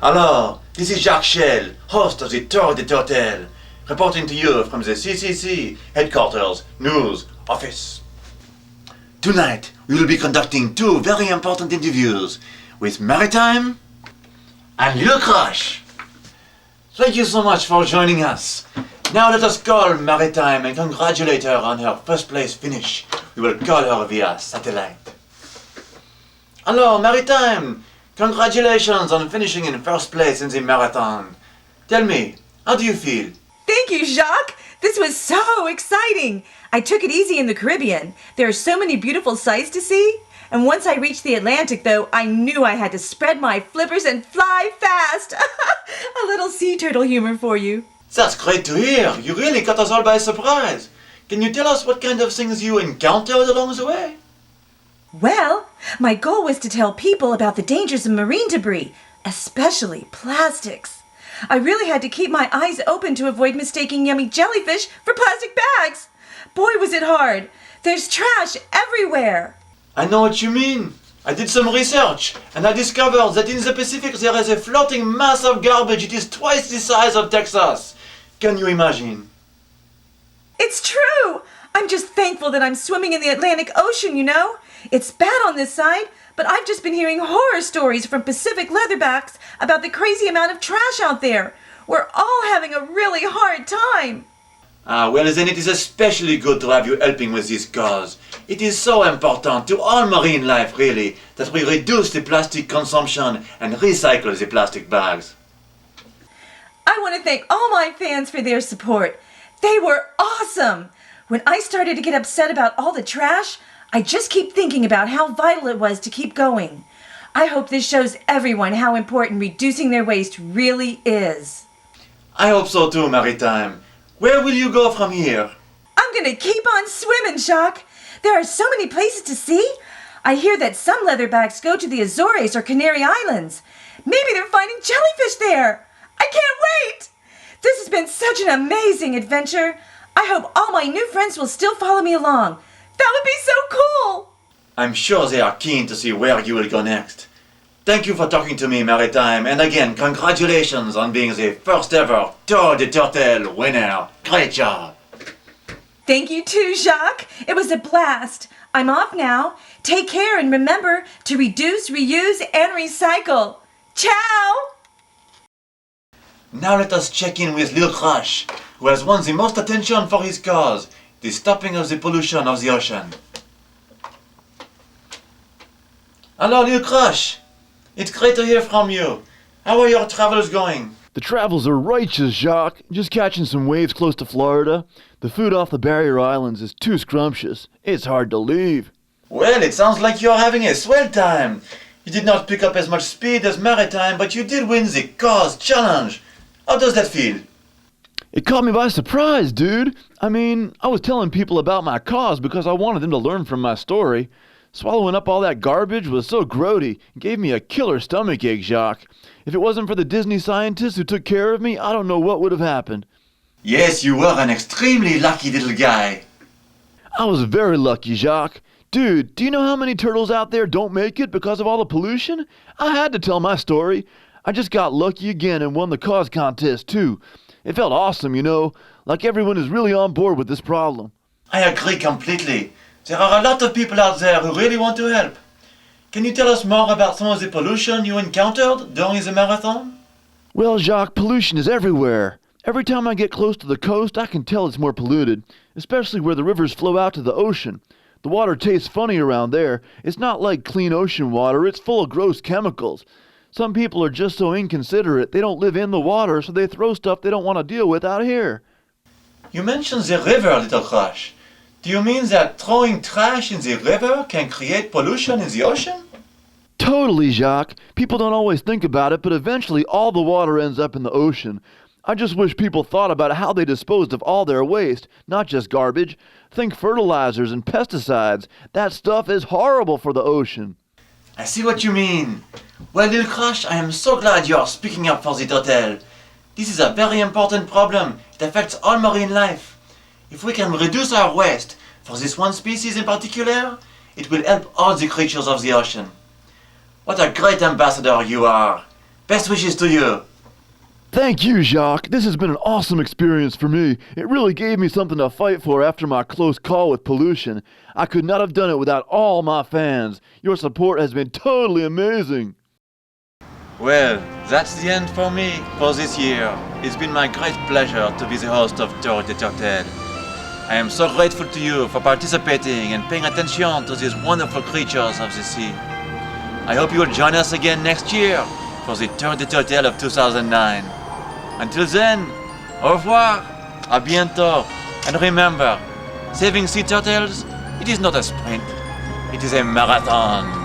Alors, this is Jacques Chell, host of the Tour de Hotel, reporting to you from the CCC headquarters news office. Tonight, we will be conducting two very important interviews with Maritime and Little Crush. Thank you so much for joining us. Now let us call Maritime and congratulate her on her first place finish. We will call her via satellite. Hello, Maritime! Congratulations on finishing in first place in the marathon. Tell me, how do you feel? Thank you, Jacques! This was so exciting! I took it easy in the Caribbean. There are so many beautiful sights to see. And once I reached the Atlantic, though, I knew I had to spread my flippers and fly fast. A little sea turtle humor for you. That's great to hear. You really caught us all by surprise. Can you tell us what kind of things you encountered along the way? Well, my goal was to tell people about the dangers of marine debris, especially plastics. I really had to keep my eyes open to avoid mistaking yummy jellyfish for plastic bags. Boy, was it hard. There's trash everywhere. I know what you mean. I did some research and I discovered that in the Pacific there is a floating mass of garbage. It is twice the size of Texas. Can you imagine? It's true. I'm just thankful that I'm swimming in the Atlantic Ocean, you know. It's bad on this side, but I've just been hearing horror stories from Pacific leatherbacks about the crazy amount of trash out there. We're all having a really hard time. Well, then it is especially good to have you helping with this cause. It is so important to all marine life, really, that we reduce the plastic consumption and recycle the plastic bags. I want to thank all my fans for their support. They were awesome. When I started to get upset about all the trash, I just keep thinking about how vital it was to keep going. I hope this shows everyone how important reducing their waste really is. I hope so too, Maritime. Where will you go from here? I'm gonna keep on swimming, Jacques. There are so many places to see. I hear that some leatherbacks go to the Azores or Canary Islands. Maybe they're finding jellyfish there. I can't wait! This has been such an amazing adventure. I hope all my new friends will still follow me along. That would be so cool! I'm sure they are keen to see where you will go next. Thank you for talking to me, Maritime, and again, congratulations on being the first ever Tour de Hotel winner. Great job! Thank you too, Jacques. It was a blast. I'm off now. Take care and remember to reduce, reuse, and recycle. Ciao! Now let us check in with Little Crush, who has won the most attention for his cause, the stopping of the pollution of the ocean. Hello, Little Crush. It's great to hear from you. How are your travels going? The travels are righteous, Jacques. Just catching some waves close to Florida. The food off the barrier islands is too scrumptious. It's hard to leave. Well, it sounds like you're having a swell time. You did not pick up as much speed as Maritime, but you did win the cause challenge. How does that feel? It caught me by surprise, dude. I mean, I was telling people about my cause because I wanted them to learn from my story. Swallowing up all that garbage was so grody, it gave me a killer stomachache, Jacques. If it wasn't for the Disney scientists who took care of me, I don't know what would have happened. Yes, you were an extremely lucky little guy. I was very lucky, Jacques. Dude, do you know how many turtles out there don't make it because of all the pollution? I had to tell my story. I just got lucky again and won the cause contest, too. It felt awesome, you know, like everyone is really on board with this problem. I agree completely. There are a lot of people out there who really want to help. Can you tell us more about some of the pollution you encountered during the marathon? Well, Jacques, pollution is everywhere. Every time I get close to the coast, I can tell it's more polluted, especially where the rivers flow out to the ocean. The water tastes funny around there. It's not like clean ocean water, it's full of gross chemicals. Some people are just so inconsiderate, they don't live in the water, so they throw stuff they don't want to deal with out here. You mentioned the river, Little Crush. Do you mean that throwing trash in the river can create pollution in the ocean? Totally, Jacques. People don't always think about it, but eventually all the water ends up in the ocean. I just wish people thought about how they disposed of all their waste, not just garbage. Think fertilizers and pesticides. That stuff is horrible for the ocean. I see what you mean. Well, Little Crush, I am so glad you are speaking up for the hotel. This is a very important problem. It affects all marine life. If we can reduce our waste for this one species in particular, it will help all the creatures of the ocean. What a great ambassador you are. Best wishes to you. Thank you, Jacques. This has been an awesome experience for me. It really gave me something to fight for after my close call with pollution. I could not have done it without all my fans. Your support has been totally amazing. Well, that's the end for me for this year. It's been my great pleasure to be the host of Tour de Turtle. I am so grateful to you for participating and paying attention to these wonderful creatures of the sea. I hope you will join us again next year for the Tour de Turtle of 2009. Until then, au revoir, à bientôt, and remember, saving sea turtles, it is not a sprint, it is a marathon.